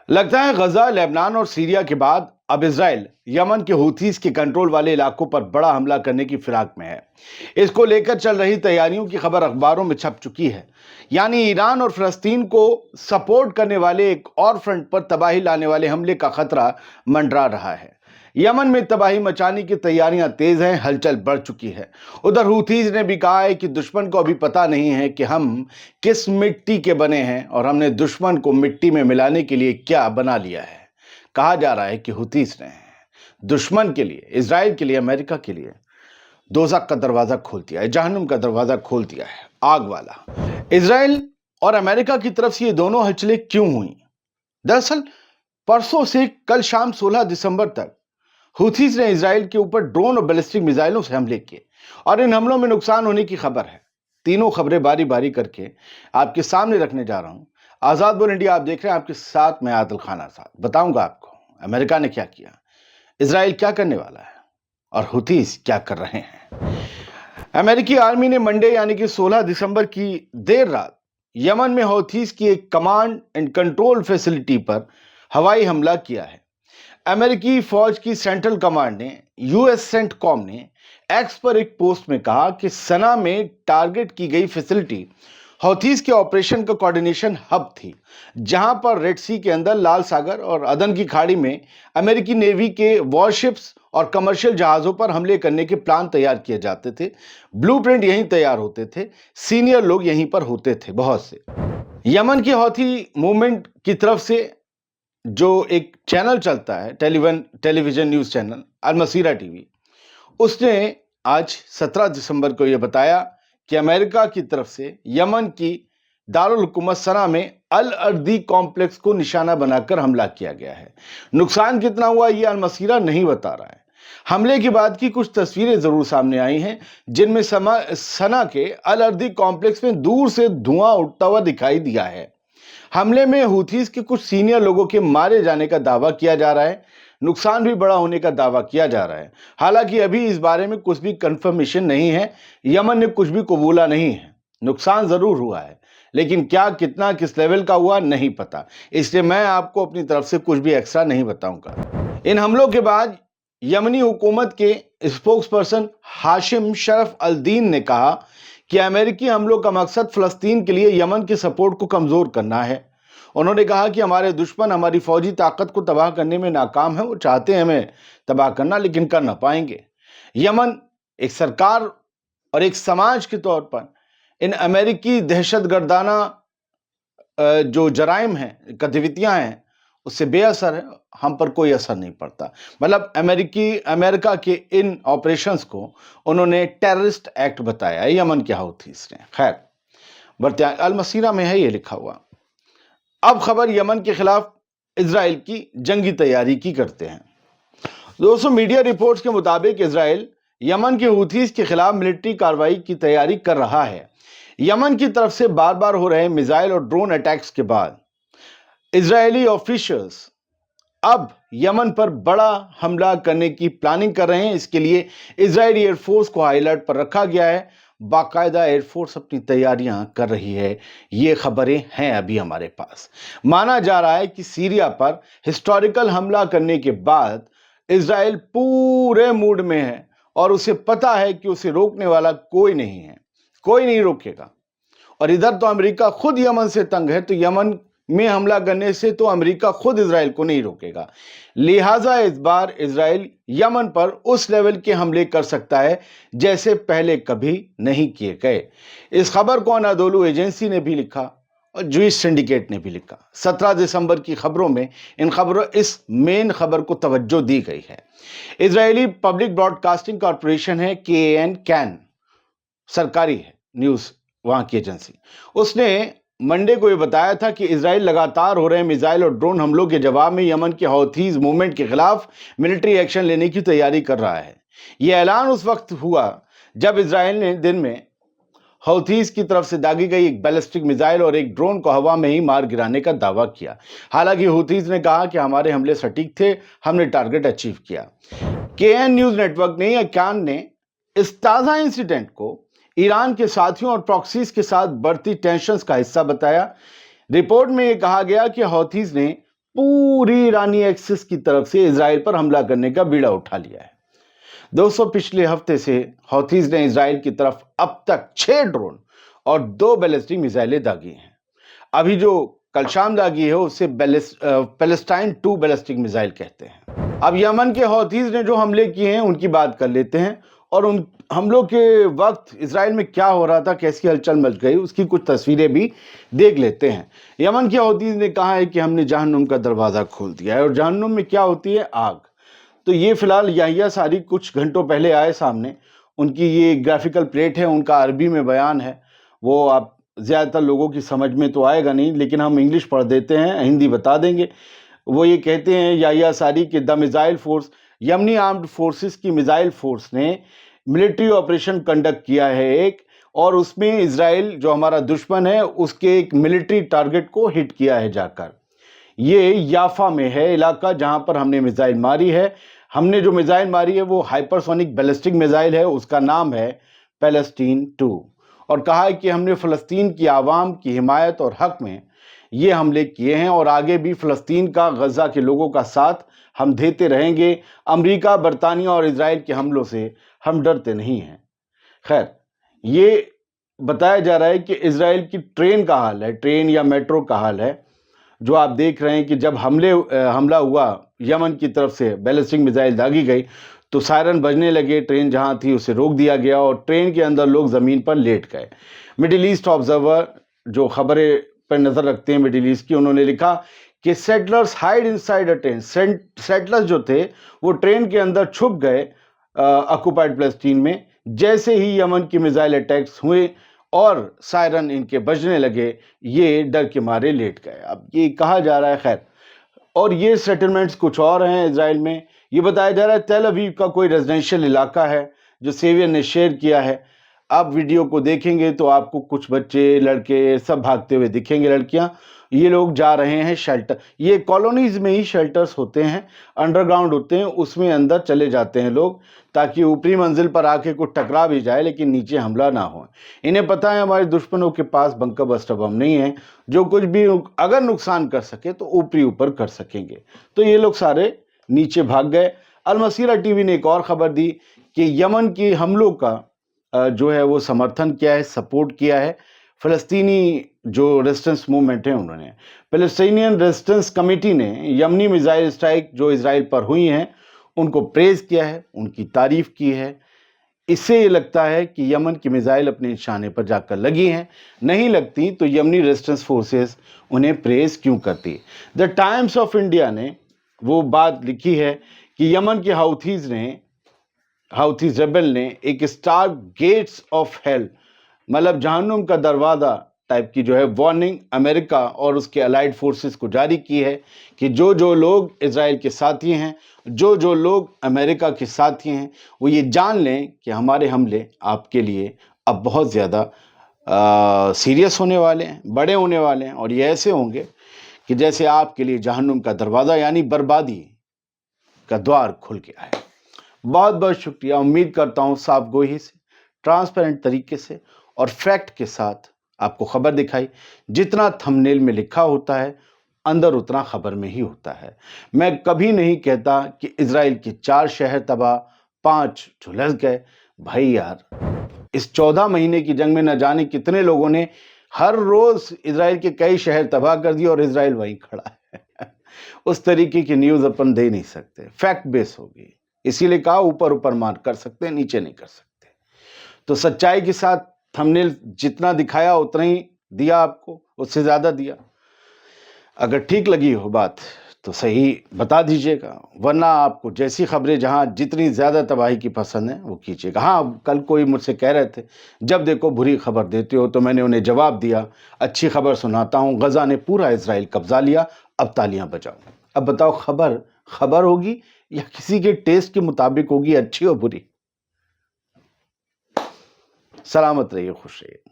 लगता है गजा, लेबनान और सीरिया के बाद अब इजराइल यमन के हूथीज के कंट्रोल वाले इलाकों पर बड़ा हमला करने की फिराक में है। इसको लेकर चल रही तैयारियों की खबर अखबारों में छप चुकी है। यानी ईरान और फलस्तीन को सपोर्ट करने वाले एक और फ्रंट पर तबाही लाने वाले हमले का खतरा मंडरा रहा है। यमन में तबाही मचाने की तैयारियां तेज हैं, हलचल बढ़ चुकी है। उधर हूथीज ने भी कहा है कि दुश्मन को अभी पता नहीं है कि हम किस मिट्टी के बने हैं और हमने दुश्मन को मिट्टी में मिलाने के लिए क्या बना लिया है। कहा जा रहा है कि हूथीज ने दुश्मन के लिए, इजराइल के लिए, अमेरिका के लिए दोज़ख का दरवाजा खोल दिया है, जहन्नुम का दरवाजा खोल दिया है, आग वाला। इजराइल और अमेरिका की तरफ से ये दोनों हलचलें क्यों हुई? दरअसल परसों से कल शाम 16 दिसंबर तक हूथीज ने इजराइल के ऊपर ड्रोन और बैलिस्टिक मिसाइलों से हमले किए और इन हमलों में नुकसान होने की खबर है। तीनों खबरें बारी बारी करके आपके सामने रखने जा रहा हूं। आजाद बोल इंडिया आप देख रहे हैं, आपके साथ मैं आदिल खान आजाद। बताऊंगा आपको अमेरिका ने क्या किया, इजराइल क्या करने वाला है और हूथीज क्या कर रहे हैं। अमेरिकी आर्मी ने मंडे यानी कि 16 दिसंबर की देर रात यमन में हूथीज की एक कमांड एंड कंट्रोल फैसिलिटी पर हवाई हमला किया है। अमेरिकी फौज की सेंट्रल कमांड ने, यूएस सेंटकॉम ने एक्स पर एक पोस्ट में कहा कि सना में टारगेट की गई फैसिलिटी हौथीज के ऑपरेशन का कोऑर्डिनेशन हब थी, जहां पर रेड सी के अंदर लाल सागर और अदन की खाड़ी में अमेरिकी नेवी के वॉरशिप्स और कमर्शियल जहाजों पर हमले करने के प्लान तैयार किए जाते थे। ब्लूप्रिंट यहीं तैयार होते थे, सीनियर लोग यहीं पर होते थे बहुत से। यमन की हौथी मूवमेंट की तरफ से जो एक चैनल चलता है, टेलीविजन न्यूज चैनल अल मसीरा टीवी, उसने आज 17 दिसंबर को यह बताया कि अमेरिका की तरफ से यमन की दारुल हुकूमत सना में अल अर्दी कॉम्प्लेक्स को निशाना बनाकर हमला किया गया है। नुकसान कितना हुआ यह अल मसीरा नहीं बता रहा है। हमले के बाद की कुछ तस्वीरें जरूर सामने आई हैं, जिनमें सना के अल अर्दी कॉम्प्लेक्स में दूर से धुआं उठता हुआ दिखाई दिया है। हमले में हूथीज के कुछ सीनियर लोगों के मारे जाने का दावा किया जा रहा है। नुकसान भी बड़ा होने का दावा किया जा रहा है। हालांकि अभी इस बारे में कुछ भी कंफर्मेशन नहीं है। यमन ने कुछ भी कबूला नहीं है। नुकसान जरूर हुआ है, लेकिन क्या, कितना, किस लेवल का हुआ नहीं पता। इसलिए मैं आपको अपनी तरफ से कुछ भी एक्स्ट्रा नहीं बताऊंगा। इन हमलों के बाद यमनी हुकूमत के स्पोक्स पर्सन हाशिम शरफ अल दीन ने कहा कि अमेरिकी हमलों का मकसद फलस्तीन के लिए यमन के सपोर्ट को कमजोर करना है। उन्होंने कहा कि हमारे दुश्मन हमारी फौजी ताकत को तबाह करने में नाकाम है। वो चाहते हैं हमें तबाह करना, लेकिन कर ना पाएंगे। यमन एक सरकार और एक समाज के तौर पर इन अमेरिकी दहशतगर्दाना जो जराइम हैं, गतिविधियां हैं, उससे बेअसर है। हम पर कोई असर नहीं पड़ता। मतलब अमेरिका के इन ऑपरेशंस को उन्होंने टेररिस्ट एक्ट बताया है यमन के हूथीज ने। खैर, बर्तिया अल मसीरा में है ये लिखा हुआ। अब खबर यमन के खिलाफ इजराइल की जंगी तैयारी की करते हैं। दोस्तों, मीडिया रिपोर्ट्स के मुताबिक इजराइल यमन के हूथीज के खिलाफ मिलिट्री कार्रवाई की तैयारी कर रहा है। यमन की तरफ से बार बार हो रहे मिसाइल और ड्रोन अटैक्स के बाद इजरायली ऑफिशियल्स अब यमन पर बड़ा हमला करने की प्लानिंग कर रहे हैं। इसके लिए इजरायली एयरफोर्स को हाई अलर्ट पर रखा गया है। बाकायदा एयरफोर्स अपनी तैयारियां कर रही है। ये खबरें हैं अभी हमारे पास। माना जा रहा है कि सीरिया पर हिस्टोरिकल हमला करने के बाद इजराइल पूरे मूड में है और उसे पता है कि उसे रोकने वाला कोई नहीं है, कोई नहीं रोकेगा। और इधर तो अमेरिका खुद यमन से तंग है, तो यमन में हमला करने से तो अमेरिका खुद इजराइल को नहीं रोकेगा। लिहाजा इस बार इजराइल यमन पर उस लेवल के हमले कर सकता है जैसे पहले कभी नहीं किए गए। इस खबर को अनादोलू एजेंसी ने भी लिखा और जूइश सिंडिकेट ने भी लिखा। 17 दिसंबर की खबरों में इस मेन खबर को तवज्जो दी गई है। इजरायली पब्लिक ब्रॉडकास्टिंग कॉरपोरेशन है, कैन, सरकारी है न्यूज वहां की एजेंसी। उसने मंडे को यह बताया था कि इजराइल लगातार हो रहे मिसाइल और ड्रोन हमलों के जवाब में यमन के हौथीज मूवमेंट के खिलाफ मिलिट्री एक्शन लेने की तैयारी कर रहा है। यह ऐलान उस वक्त हुआ जब इजराइल ने दिन में हौथीज की तरफ से दागी गई एक बैलिस्टिक मिसाइल और एक ड्रोन को हवा में ही मार गिराने का दावा किया। हालांकि हौथीज ने कहा कि हमारे हमले सटीक थे, हमने टारगेट अचीव किया। केएन न्यूज नेटवर्क ने या कैन ने इस ताजा इंसिडेंट को ईरान के साथियों और प्रॉक्सीज के साथ बढ़ती टेंशंस का हिस्सा बताया। रिपोर्ट में यह कहा गया कि हौथीज ने पूरी ईरानी एक्सिस की तरफ से इजराइल पर हमला करने का बीड़ा उठा लिया है। दोस्तों, पिछले हफ्ते से हौथीज ने इजराइल की तरफ अब तक 6 ड्रोन और 2 बैलिस्टिक मिसाइलें दागी हैं। अभी जो कल शाम दागी है उसे पैलेस्टाइन 2 बैलिस्टिक मिसाइल कहते हैं। अब यमन के हौथीज ने जो हमले किए हैं उनकी बात कर लेते हैं और उन हमलों के वक्त इजराइल में क्या हो रहा था, कैसी हलचल मच गई, उसकी कुछ तस्वीरें भी देख लेते हैं। यमन के हौथीज ने कहा है कि हमने जहन्नुम का दरवाज़ा खोल दिया है, और जहन्नुम में क्या होती है? आग। तो ये फिलहाल याहिया सारी कुछ घंटों पहले आए सामने, उनकी ये ग्राफिकल प्लेट है, उनका अरबी में बयान है, वो आप ज़्यादातर लोगों की समझ में तो आएगा नहीं, लेकिन हम इंग्लिश पढ़ देते हैं, हिंदी बता देंगे। वो ये कहते हैं याहिया सारी कि the missile force, Yemeni armed forces की मिसाइल फोर्स ने मिलिट्री ऑपरेशन कंडक्ट किया है एक, और उसमें इजराइल जो हमारा दुश्मन है उसके एक मिलिट्री टारगेट को हिट किया है जाकर। ये याफा में है इलाका जहां पर हमने मिसाइल मारी है। हमने जो मिसाइल मारी है वो हाइपरसोनिक बैलिस्टिक मिसाइल है, उसका नाम है पैलेस्टीन 2, और कहा है कि हमने फ़लस्तीन की आवाम की हिमायत और हक में ये हमले किए हैं, और आगे भी फ़लस्तीन का, गज़ा के लोगों का साथ हम देते रहेंगे। अमेरिका, बरतानिया और इजराइल के हमलों से हम डरते नहीं हैं। खैर, ये बताया जा रहा है कि इजराइल की ट्रेन का हाल है, ट्रेन या मेट्रो का हाल है, जो आप देख रहे हैं कि जब हमला हुआ यमन की तरफ से, बैलिस्टिक मिसाइल दागी गई तो सायरन बजने लगे, ट्रेन जहां थी उसे रोक दिया गया और ट्रेन के अंदर लोग ज़मीन पर लेट गए। मिडिल ईस्ट ऑब्जर्वर जो खबरें पर नज़र रखते हैं मिडिल ईस्ट की, उन्होंने लिखा कि settlers hide inside a train. Settlers जो थे वो ट्रेन के अंदर छुप गए ऑक्युपाइड फ़लस्तीन में, जैसे ही यमन की मिसाइल अटैक्स हुए और सायरन इनके बजने लगे, ये डर के मारे लेट गए। अब ये कहा जा रहा है, खैर, और ये सेटलमेंट्स कुछ और हैं इजराइल में। ये बताया जा रहा है तेल अवीव का कोई रेजिडेंशियल इलाका है जो सेवियर ने शेयर किया है। आप वीडियो को देखेंगे तो आपको कुछ बच्चे, लड़के सब भागते हुए दिखेंगे, लड़कियां। ये लोग जा रहे हैं शेल्टर, ये कॉलोनीज में ही शेल्टर्स होते हैं, अंडरग्राउंड होते हैं, उसमें अंदर चले जाते हैं लोग, ताकि ऊपरी मंजिल पर आके कुछ टकरा भी जाए लेकिन नीचे हमला ना हो। इन्हें पता है हमारे दुश्मनों के पास बंकर बस्टर बम नहीं है, जो कुछ भी अगर नुकसान कर सके तो ऊपर कर सकेंगे। तो ये लोग सारे नीचे भाग गए। अल मसीरा टीवी ने एक और खबर दी कि यमन की हमलों का जो है वो समर्थन किया है, सपोर्ट किया है फ़लस्तीनी जो रेजिस्टेंस मूवमेंट है उन्होंने। पैलेस्टीनियन रेजिस्टेंस कमेटी ने यमनी मिसाइल स्ट्राइक जो इजराइल पर हुई हैं उनको प्रेज़ किया है, उनकी तारीफ़ की है। इससे ये लगता है कि यमन की मिसाइल अपने निशाने पर जाकर लगी हैं, नहीं लगती तो यमनी रेजिस्टेंस फोर्सेस उन्हें प्रेज़ क्यों करती। द टाइम्स ऑफ इंडिया ने वो बात लिखी है कि यमन के हाउथीज रेबल ने एक स्टार गेट्स ऑफ हेल, मतलब जहन्नुम का दरवाज़ा टाइप की जो है वार्निंग अमेरिका और उसके अलाइड फोर्सेस को जारी की है कि जो जो लोग इजराइल के साथी हैं, जो जो लोग अमेरिका के साथी हैं, वो ये जान लें कि हमारे हमले आपके लिए अब बहुत ज़्यादा सीरियस होने वाले हैं, बड़े होने वाले हैं, और ये ऐसे होंगे कि जैसे आपके लिए जहन्नुम का दरवाज़ा यानी बर्बादी का द्वार खुल गया है। बहुत बहुत शुक्रिया। उम्मीद करता हूँ साफ गोही से, ट्रांसपेरेंट तरीके से और फैक्ट के साथ आपको खबर दिखाई। जितना थंबनेल में लिखा होता है अंदर उतना खबर में ही होता है। मैं कभी नहीं कहता कि इजराइल के 4 शहर तबाह, 5 झुलस गए। भाई यार, इस 14 महीने की जंग में न जाने कितने लोगों ने हर रोज इजराइल के कई शहर तबाह कर दिए और इजराइल वहीं खड़ा है। उस तरीके की न्यूज़ अपन दे नहीं सकते, फैक्ट बेस होगी। इसीलिए कहा ऊपर ऊपर मार कर सकते हैं, नीचे नहीं कर सकते। तो सच्चाई के साथ थंबनेल जितना दिखाया उतना ही दिया आपको, उससे ज़्यादा दिया। अगर ठीक लगी हो बात तो सही बता दीजिएगा, वरना आपको जैसी खबरें जहां जितनी ज़्यादा तबाही की पसंद है वो कीजिएगा। हाँ, कल कोई मुझसे कह रहे थे जब देखो बुरी खबर देते हो, तो मैंने उन्हें जवाब दिया, अच्छी खबर सुनाता हूँ, गज़ा ने पूरा इजराइल कब्जा लिया, अब तालियां बजाओ। अब बताओ खबर होगी या किसी के टेस्ट के मुताबिक होगी, अच्छी और बुरी? सलामत रहिए, खुश रहिए।